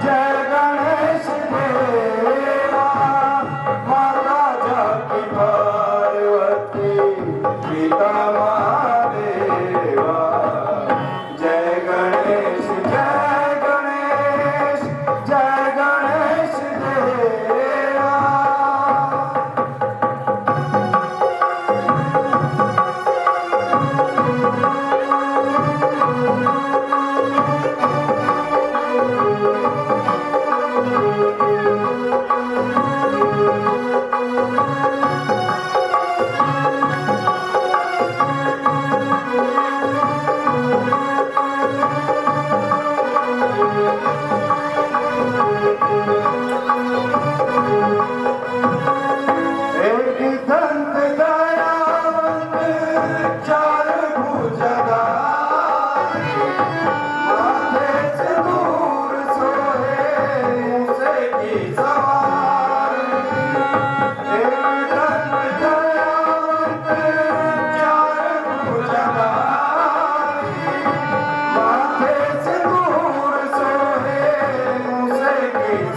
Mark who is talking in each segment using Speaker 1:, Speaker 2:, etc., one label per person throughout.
Speaker 1: जय गणेश देवा माता जाकी पार्वती पिता महादेवा जय गणेश जय गणेश देवा।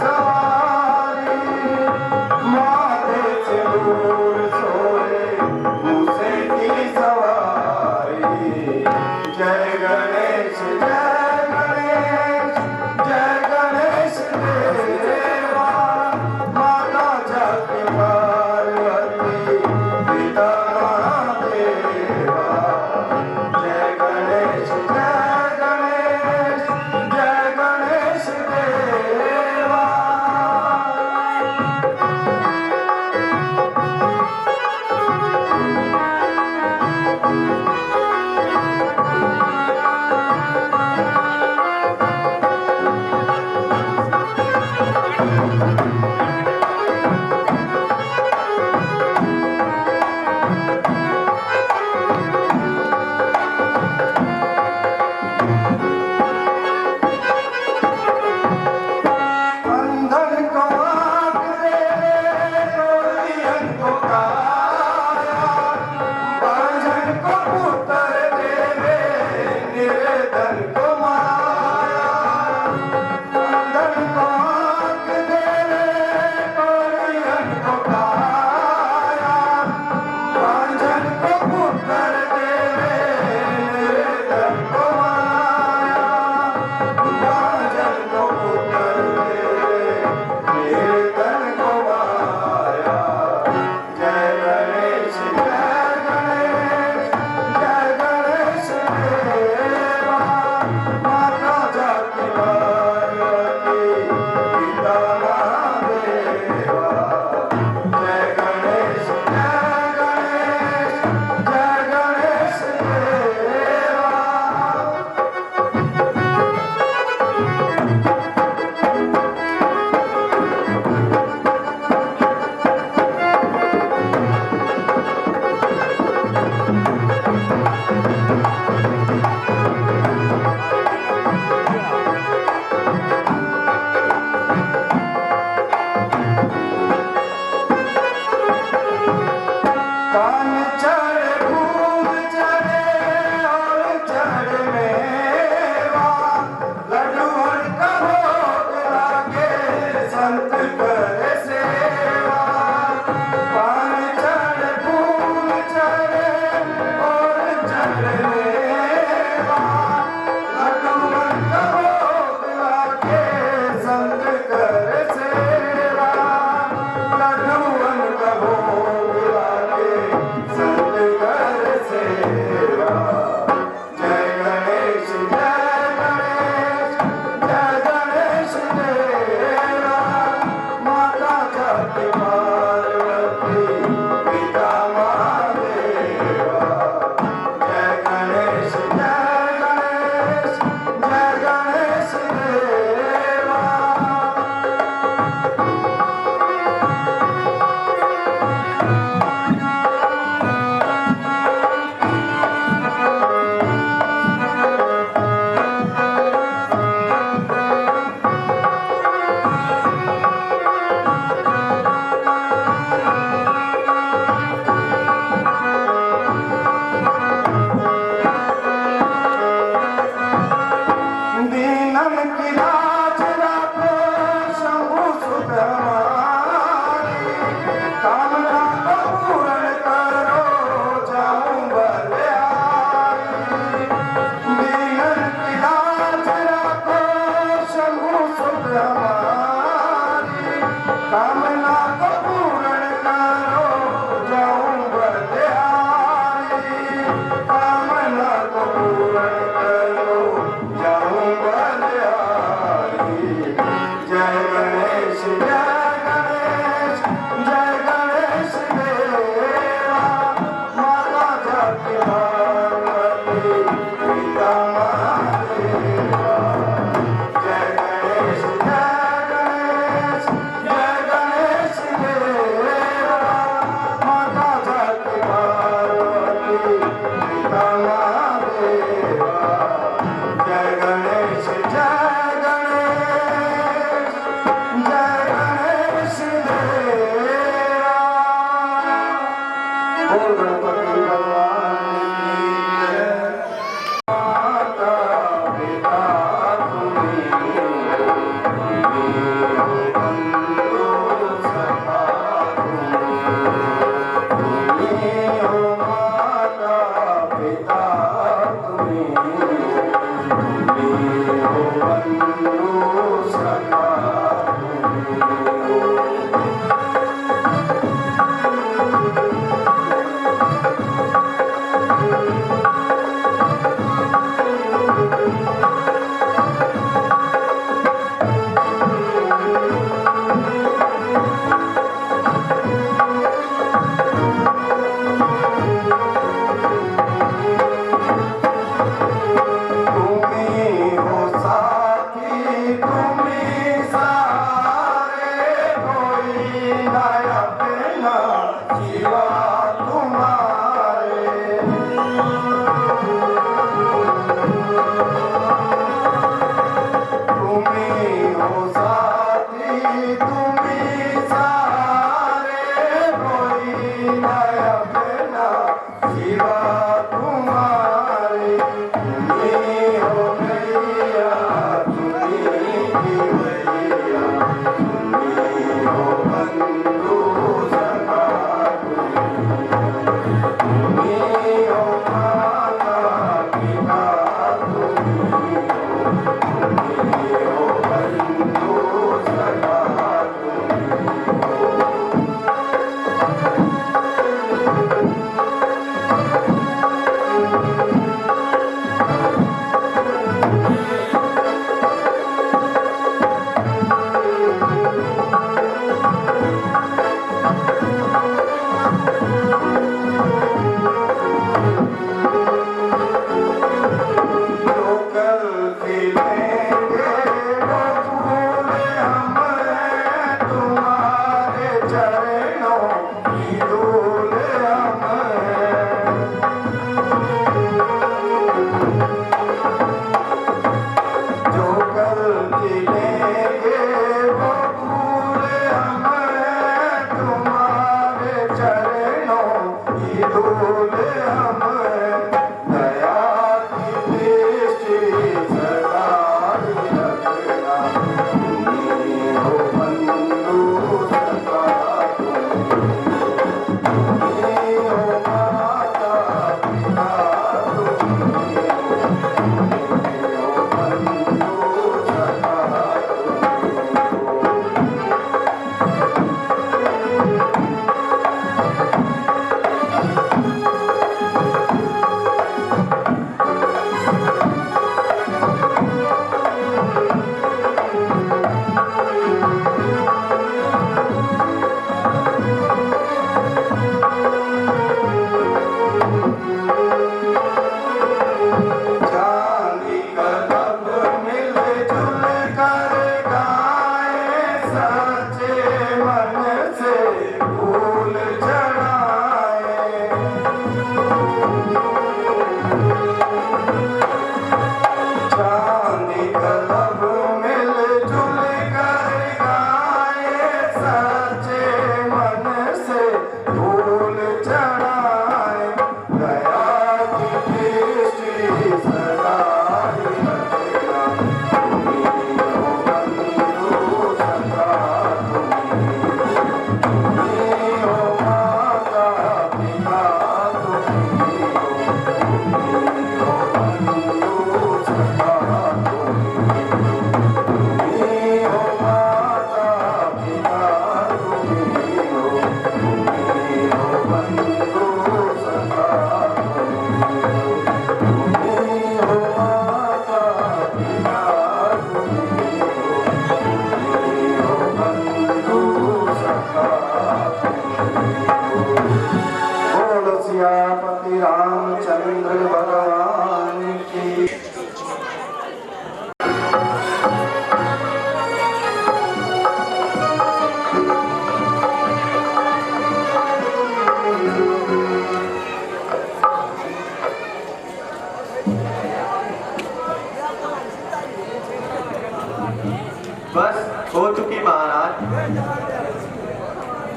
Speaker 1: So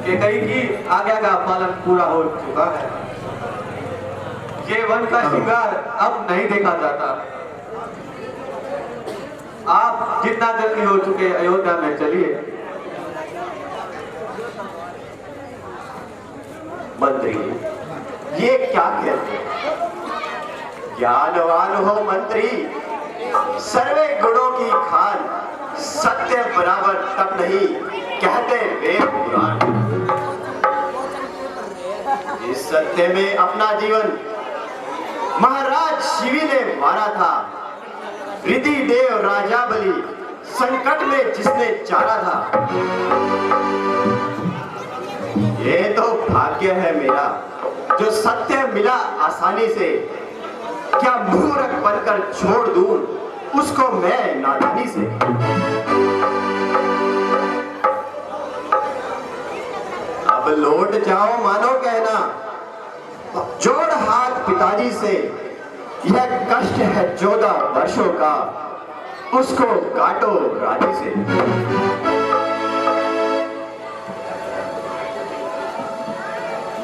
Speaker 2: केकई की आज्ञा का पालन पूरा हो चुका है। ये वन का श्रृंगार अब नहीं देखा जाता। आप जितना जल्दी हो चुके अयोध्या में चलिए।
Speaker 3: मंत्री, ये क्या कहते हैं? ज्ञानवान हो मंत्री, सर्वे गुणों की खान, बराबर तप नहीं, कहते वेद पुराण। इस सत्य में अपना जीवन महाराज शिवी ने मारा था। रिधि देव राजा बलि संकट में जिसने चारा था। ये तो भाग्य है मेरा जो सत्य मिला आसानी से। क्या मूर्ख बनकर छोड़ दूं उसको मैं नादानी से। अब लौट जाओ मानो कहना, जोड़ हाथ पिताजी से। यह कष्ट है 14 वर्षों का, उसको काटो राजी से।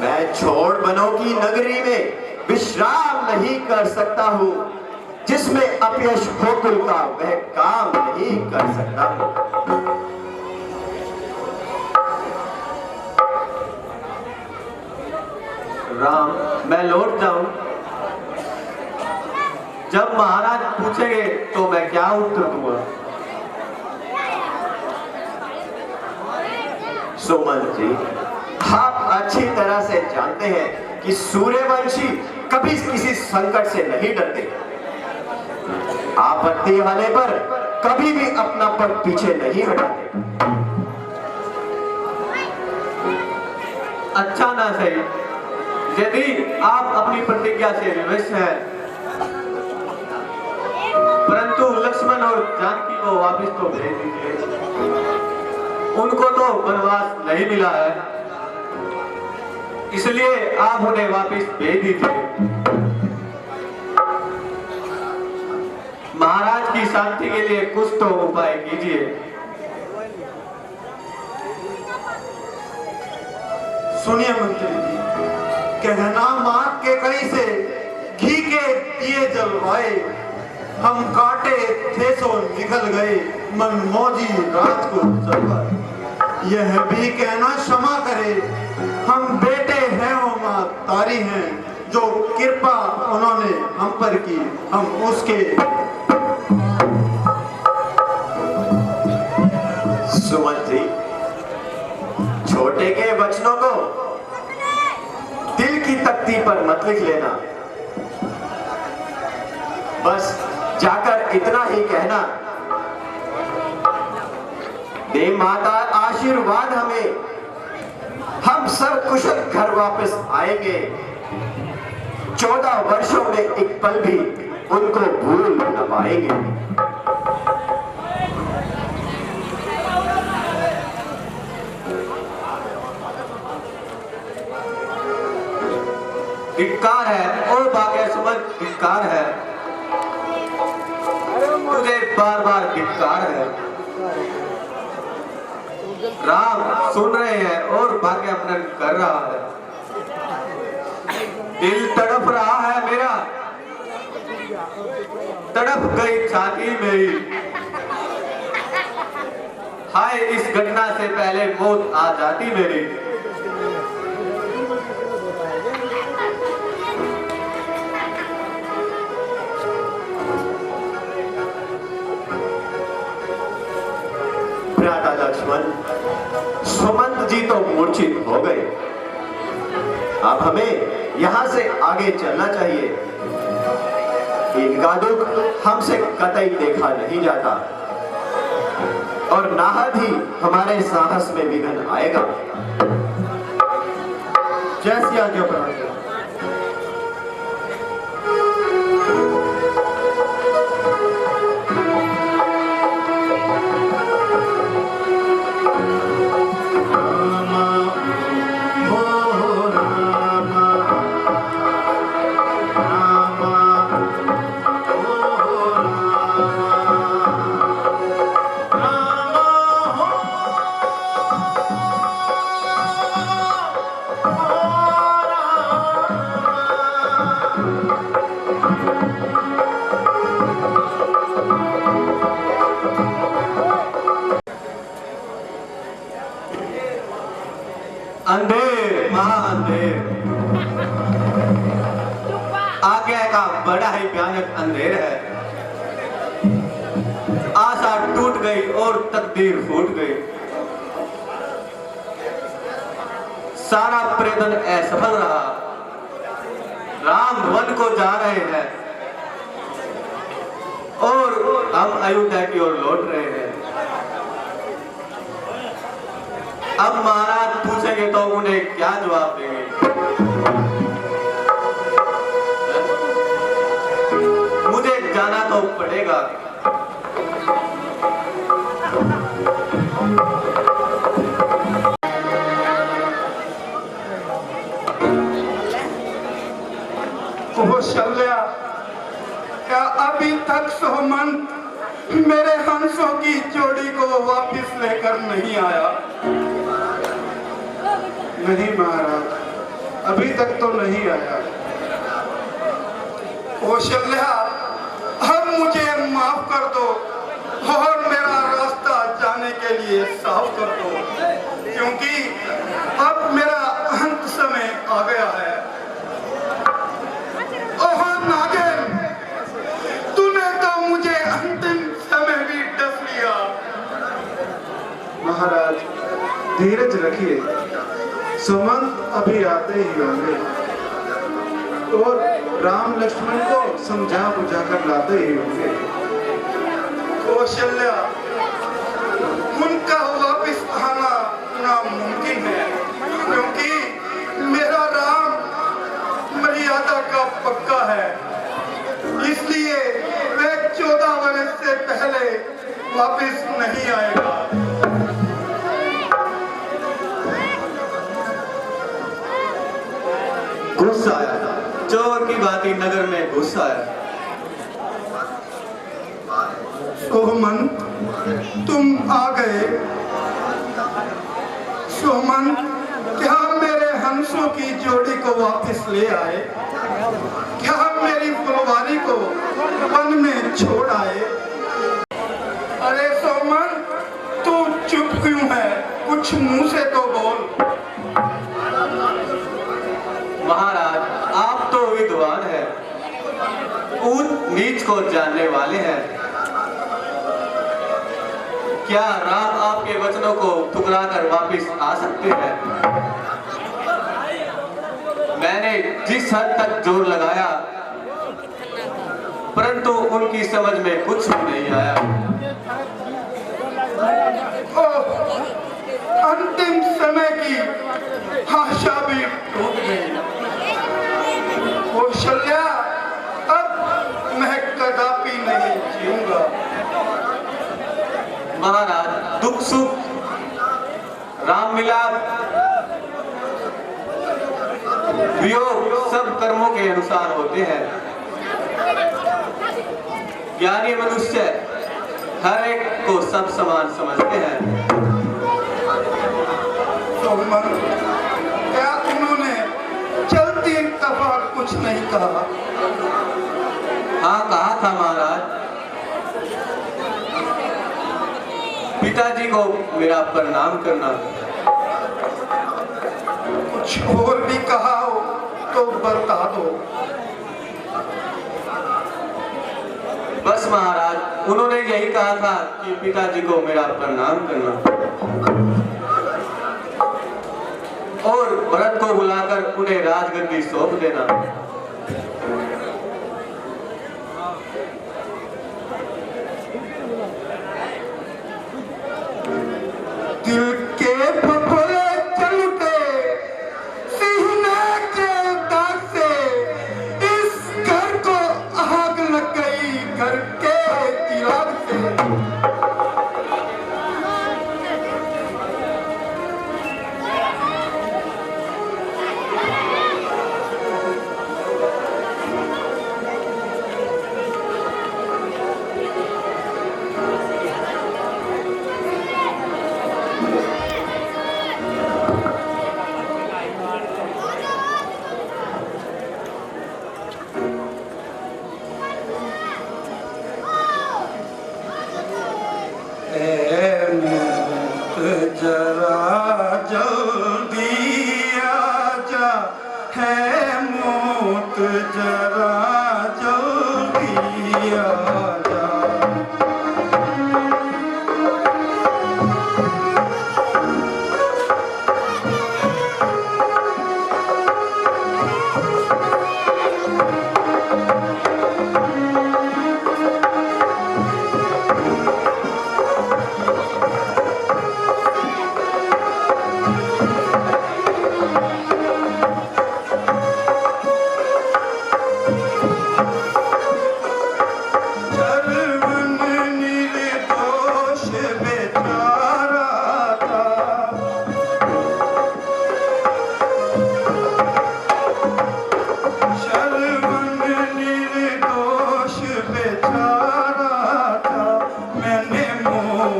Speaker 3: मैं छोड़ बनों की नगरी में विश्राम नहीं कर सकता हूँ। जिसमें अपयश हो कुल का वह काम नहीं कर सकता हूँ।
Speaker 2: राम, मैं लौट जाऊं? जब महाराज पूछेंगे तो मैं क्या उत्तर दूंगा?
Speaker 3: सुमंत जी, आप अच्छी तरह से जानते हैं कि सूर्यवंशी कभी किसी संकट से नहीं डरते। आपत्ति आने पर कभी भी अपना पद पीछे नहीं हटाते।
Speaker 2: अच्छा ना सही, यदि आप अपनी प्रतिज्ञा से विवश हैं, परंतु लक्ष्मण और जानकी को वापस तो भेज दीजिए। उनको तो वनवास नहीं मिला है, इसलिए आप उन्हें वापस भेज दीजिए। महाराज की शांति के लिए कुछ तो उपाय कीजिए।
Speaker 1: सुनिए मंत्री जी, कहना मात के कई से घी के दिए जलवाए। हम काटे थे सो निकल गए, मनमौजी रात को चलवाए। यह भी कहना क्षमा करे, हम बेटे हैं वो माँ तारी हैं। जो कृपा उन्होंने हम पर की, हम उसके।
Speaker 3: सुमंत जी, छोटे के वचनों को दिल की तख्ती पर मत लिख लेना। बस जाकर इतना ही कहना, दे माता आशीर्वाद हमें, हम सब कुशल घर वापस आएंगे। 14 वर्षों में एक पल भी उनको भूल न पाएंगे।
Speaker 2: धिक्कार है ओ भाग्य सुमंत, धिक्कार है तुझे, बार बार धिक्कार है। राम सुन रहे हैं और भाग्य अपना कर रहा है। दिल तड़प रहा है मेरा, तड़प गई छाती मेरी। हाय इस घटना से पहले मौत आ जाती मेरी।
Speaker 3: भ्राता लक्ष्मण, सुमंत जी तो मूर्छित हो गए। अब हमें यहाँ से आगे चलना चाहिए। इनका दुख हमसे कतई देखा नहीं जाता और नाहद ही हमारे साहस में विघ्न आएगा।
Speaker 1: जैसी आज्ञा प्रणाम।
Speaker 2: अंधेर महाअंधेर, आज्ञा का बड़ा ही भयानक अंधेर है। आशा टूट गई और तकदीर फूट गई। सारा प्रयत्न असफल रहा। राम वन को जा रहे हैं और हम अयोध्या की ओर लौट रहे हैं। अब महाराज पूछेंगे तो उन्हें क्या जवाब देंगे? मुझे जाना तो पड़ेगा।
Speaker 4: कौशल्या, क्या अभी तक सोमंत मेरे हंसों की जोड़ी को वापस लेकर नहीं आया? नहीं महाराज, अभी तक तो नहीं आया। कौशल्या, अब मुझे माफ कर दो और मेरा रास्ता जाने के लिए साफ कर दो, क्योंकि अब मेरा अंत समय आ गया है। ओह नागिन, तूने तो मुझे अंतिम समय भी डस लिया।
Speaker 1: महाराज धीरज रखिए, सुमंत अभी आते ही होंगे और राम लक्ष्मण को समझा बुझा कर लाते ही होंगे।
Speaker 4: कौशल्या, उनका वापस आना नामुमकिन है, क्योंकि मेरा राम मर्यादा का पक्का है। इसलिए वह 14 वर्ष से पहले वापस नहीं आएगा।
Speaker 2: गुस्सा आया, चोर की भांति नगर में घुस आया।
Speaker 4: सोमंत, तुम आ गए। सोमंत, क्या मेरे हंसों की जोड़ी को वापस ले आए? क्या मेरी फुलवारी को वन में छोड़ आए? अरे सोमंत, तू चुप क्यों है? कुछ मुंह से तो बोल।
Speaker 2: महाराज, आप तो विद्वान हैं, ऊंच नीच को जानने वाले हैं। क्या राम आपके वचनों को ठुकरा कर वापिस आ सकते हैं? मैंने जिस हद तक जोर लगाया, परंतु उनकी समझ में कुछ भी नहीं आया।
Speaker 4: अंतिम समय की आशा भी टूट गई। कौशल्या, अब मैं कदापि नहीं जीऊंगा।
Speaker 2: महाराज, दुख सुख, राम मिलाप, वियोग सब कर्मों के अनुसार होते हैं। ज्ञानी मनुष्य हर एक को सब समान समझते हैं।
Speaker 4: क्या उन्होंने चलती दफा कुछ नहीं कहा?
Speaker 2: हाँ, कहा था महाराज। पिताजी को मेरा प्रणाम करना।
Speaker 4: कुछ और भी कहा हो तो बता दो।
Speaker 2: बस महाराज, उन्होंने यही कहा था कि पिताजी को मेरा प्रणाम करना और भरत को बुलाकर उन्हें राजगद्दी सौंप देना।
Speaker 4: दिल के फफोले चल उठे सीने के दाग से, इस घर को आग लग गई घर के चिराग से।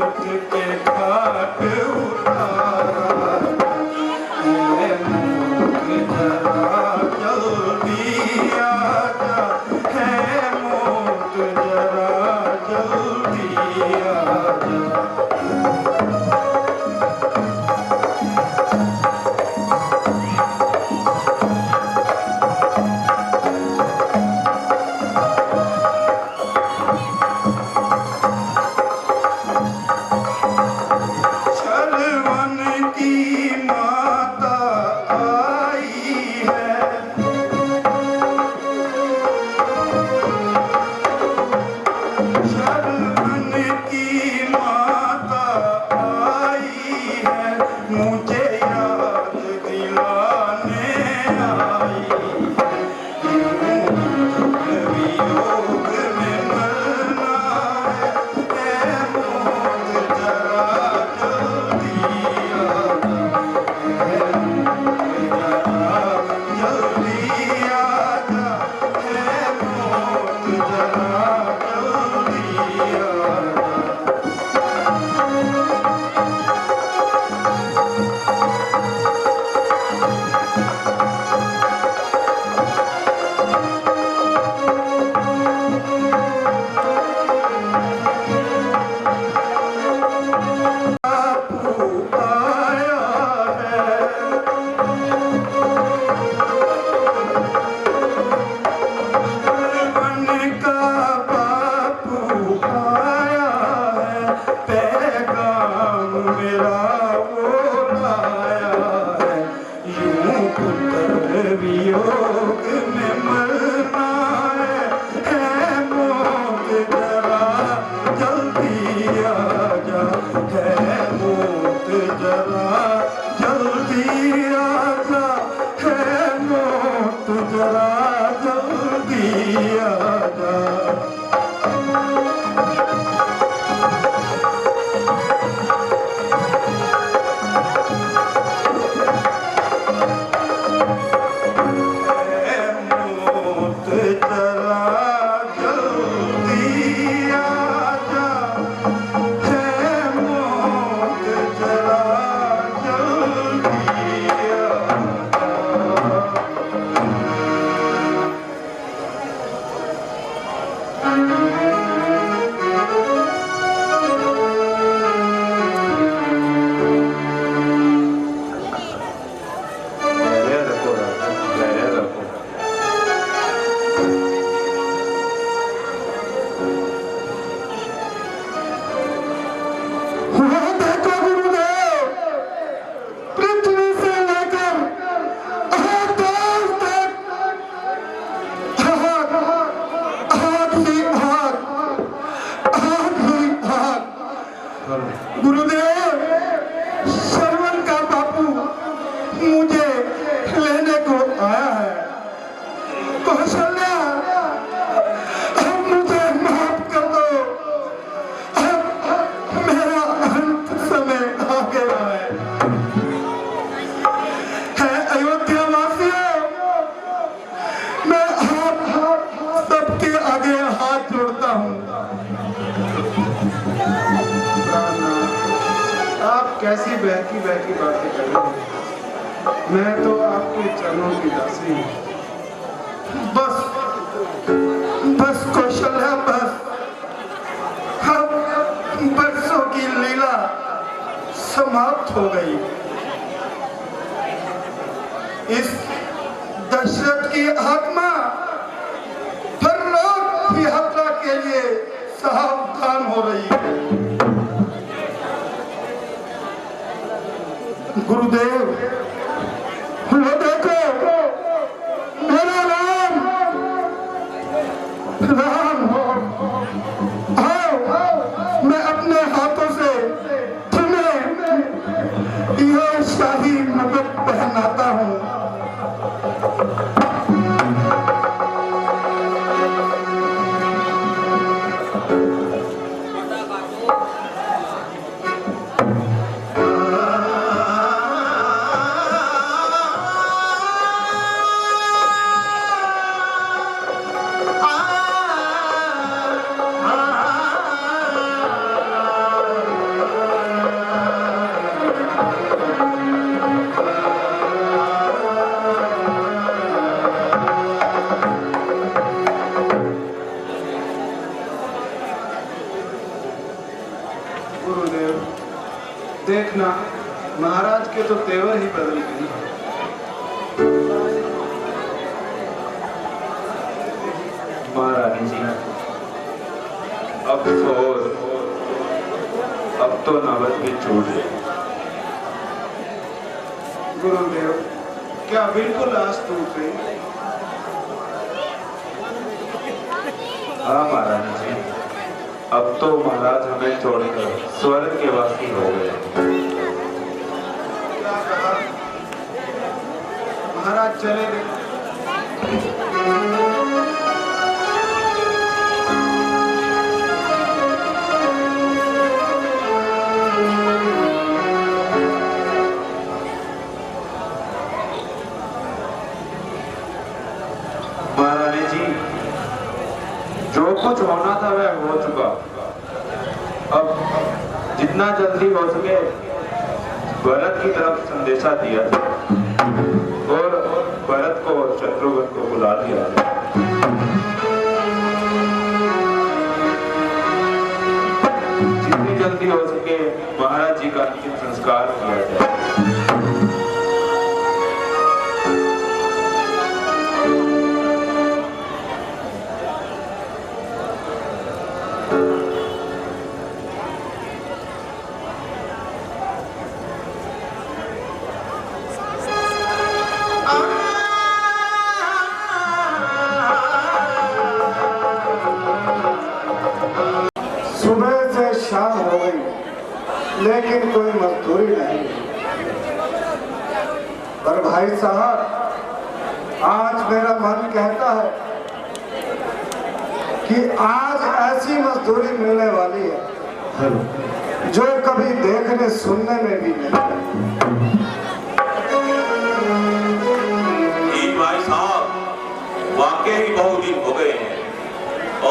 Speaker 4: मौत के घाट उतारा है मौत जरा जल्दी आजा है मौत जरा जल्दी आजा छलवन की माता आई है छलवन की माता आई है मुझे याद दिलाने आई वियोग में मरना है मौत जरा जल्दी आजा है मौत जरा जल्दी आजा है मौत जरा जल्दी आजा बापू आया है छलवन का बापू आया है पैगाम मेरा वो लाया है यूं पुत्र वियोग में मरना है मौत जरा जल्दी आजा है मौत जरा जल्दी आजा है मौत जरा जल्दी आजा है मौत जरा जल्दी आजा है मौत जरा जल्दी आजा
Speaker 3: धैर्य रखो राजा, धैर्य रखो।
Speaker 4: वहाँ देखो गुरुदेव पृथ्वी से लेकर आकाश तक आग आग ही आग आग ही आग गुरुदेव श्रवण का बापू मुझे लेने को आया है कौशल्या अब मुझे माफ कर दो अब मेरा अंत समय आ गया है अयोध्या वासियों मैं आप सबके आगे हाथ जोड़ता हूँ
Speaker 5: आप कैसी बहकी बहकी बातें कर रहे हैं मैं तो आपके चरणों की दासी हूँ
Speaker 4: बस बस कौशल्या बस अब बरसों की लीला समाप्त हो गई इस दशरथ की आत्मा परलोक यात्रा के लिए सावधान हो रही है गुरुदेव वो देखो मेरा राम राम आओ मैं अपने हाथों से तुम्हें यह शाही मुकुट पहनाता हूँ
Speaker 5: देखना महाराज के तो तेवर ही बदल गए।
Speaker 6: महारानी जी, अफसोस, अब तो नवत भी छूट गई।
Speaker 5: गुरुदेव, क्या बिल्कुल आस टूट गई?
Speaker 6: हाँ महारानी जी, अब तो महाराज हमें छोड़कर स्वर्ग के वासी हो गए।
Speaker 5: क्या कहा? महाराज चले गए?
Speaker 6: महारानी जी, जो कुछ होना था वह हो चुका। अब जितना जल्दी हो सके भरत की तरफ संदेशा दिया जाए और भरत को और शत्रुघ्न को बुला लिया जाए। जितनी जल्दी हो सके महाराज जी का अंतिम संस्कार किया जाए।
Speaker 4: सुबह से शाम हो गई लेकिन कोई मजदूरी नहीं। पर भाई साहब, आज मेरा मन कहता है कि आज ऐसी मजदूरी मिलने वाली है जो कभी देखने सुनने में भी नहीं।
Speaker 7: जी भाई साहब, वाकई बहुत दिन हो गए हैं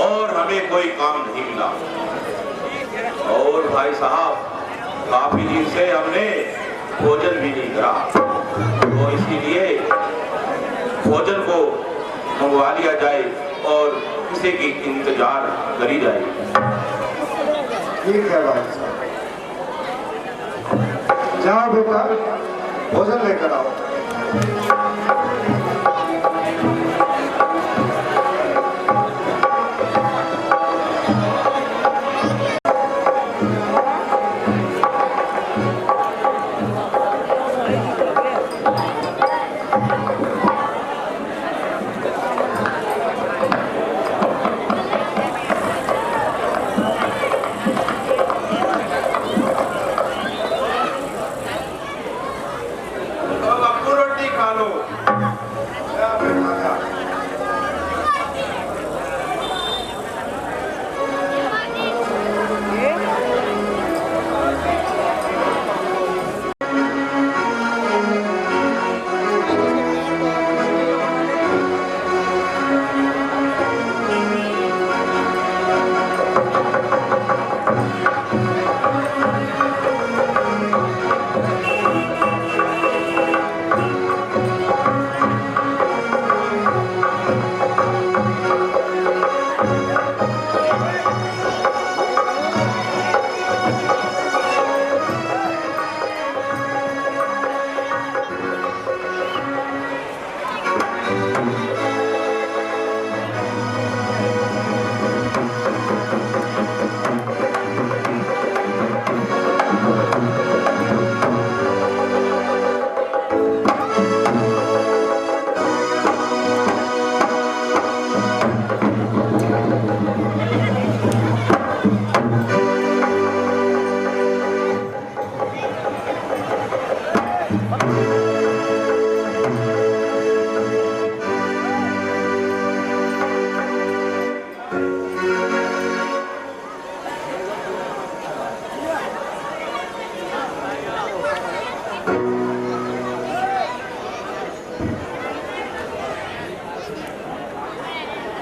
Speaker 7: और हमें कोई काम नहीं मिला। और भाई साहब, काफी दिन से हमने भोजन भी नहीं करा, तो इसीलिए भोजन को मंगवा लिया जाए और किसी की इंतजार करी जाए।
Speaker 4: ठीक है भाई साहब, जाओ बेटा, भोजन लेकर आओ।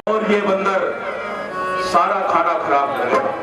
Speaker 7: और ये बंदर सारा खाना खराब कर गया।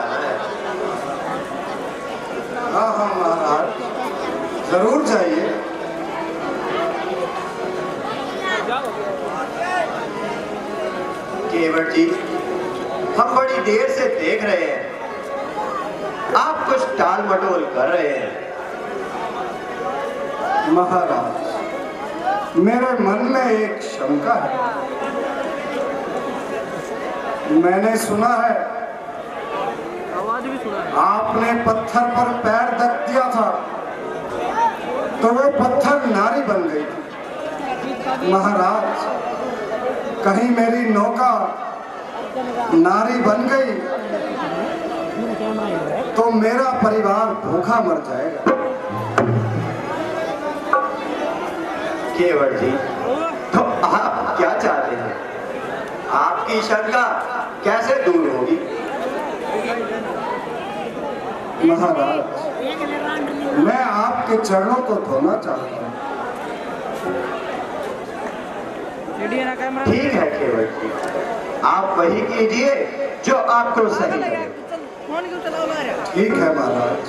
Speaker 3: जाना है।
Speaker 4: हाँ हाँ महाराज, जरूर जाइए।
Speaker 3: केवट जी, हम बड़ी देर से देख रहे हैं, आप कुछ टाल मटोल कर रहे हैं।
Speaker 4: महाराज, मेरे मन में एक शंका है। मैंने सुना है आपने पत्थर पर पैर रख दिया था तो वो पत्थर नारी बन गई थी। महाराज, कहीं मेरी नौका नारी बन गई तो मेरा परिवार भूखा मर जाएगा।
Speaker 3: केवट जी, तो आप क्या चाहते हैं? आपकी शंका कैसे दूर होगी?
Speaker 4: महाराज, मैं आपके चरणों को धोना चाहता हूँ।
Speaker 3: ठीक है केवट जी, आप वही कीजिए जो आपको सही लगे।
Speaker 4: ठीक है महाराज।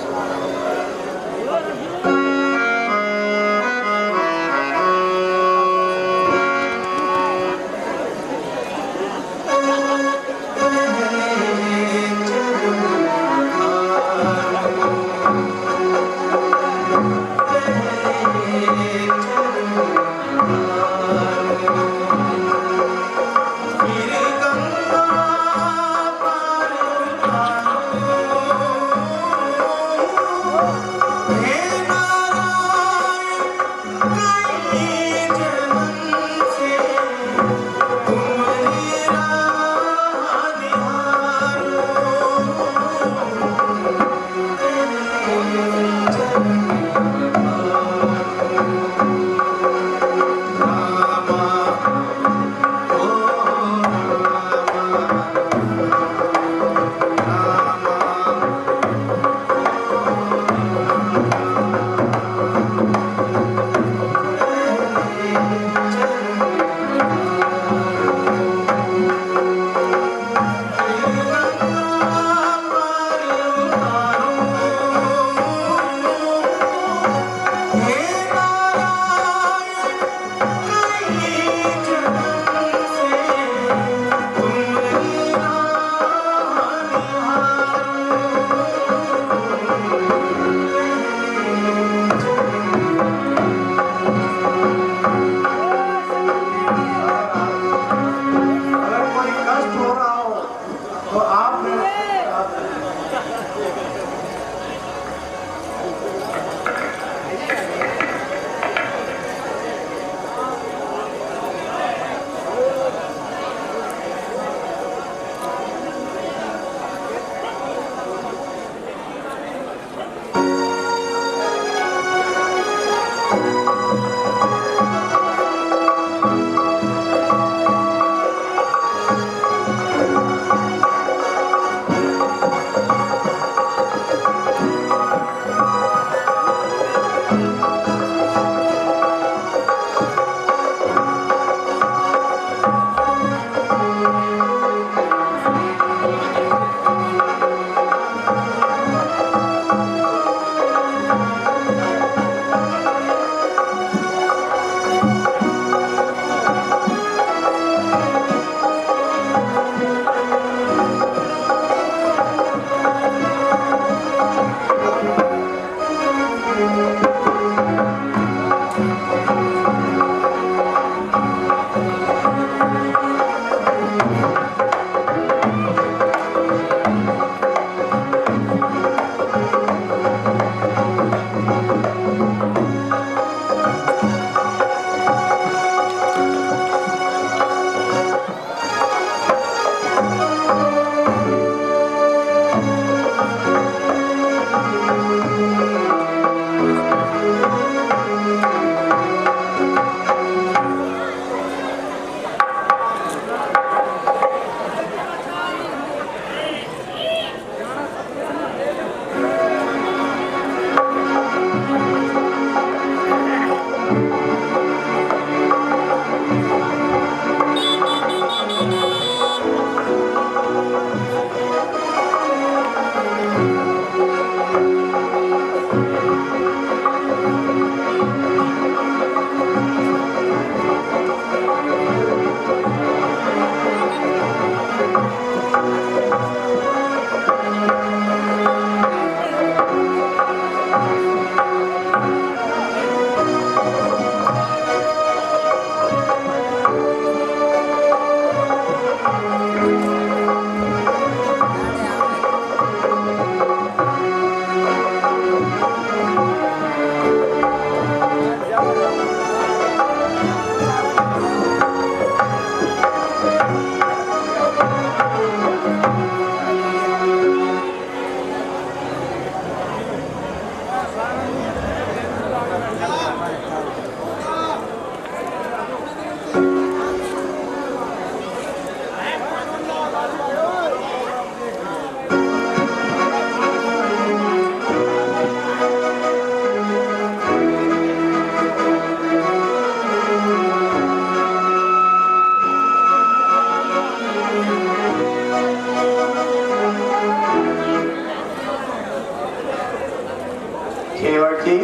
Speaker 3: जी,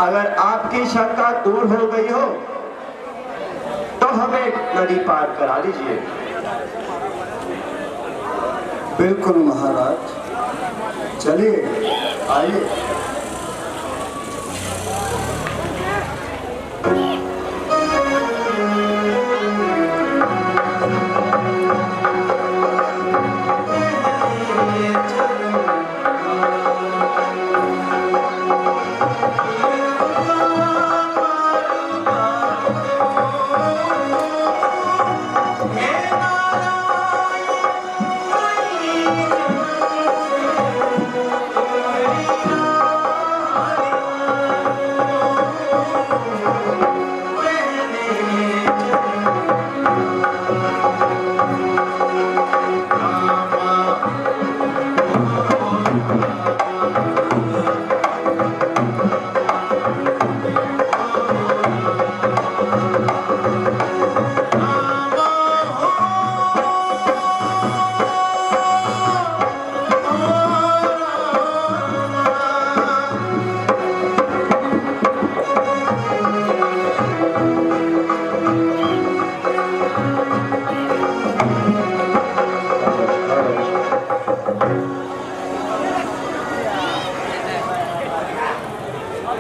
Speaker 3: अगर आपकी शंका दूर हो गई हो तो हमें नदी पार करा दीजिए।
Speaker 4: बिल्कुल महाराज, चलिए आइए।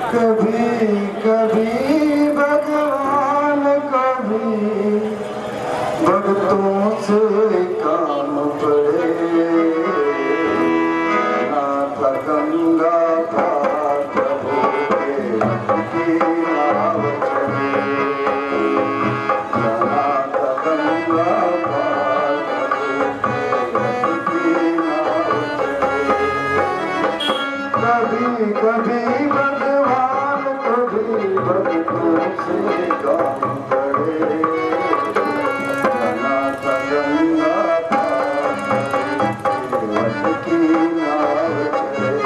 Speaker 4: कभी कभी भगवान कभी भक्तों से काम पड़े, नाथ गंगा पार प्रभु के भक्त की नाव चले, नाथ गंगा पार प्रभु के भक्त की नाव चले। कभी कभी भगवान कभी भक्तों से काम पड़े, नाथ गंगा पार प्रभु की नाव चले,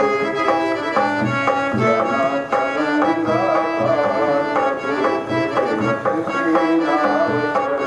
Speaker 4: नाथ गंगा पार प्रभु की नाव चले।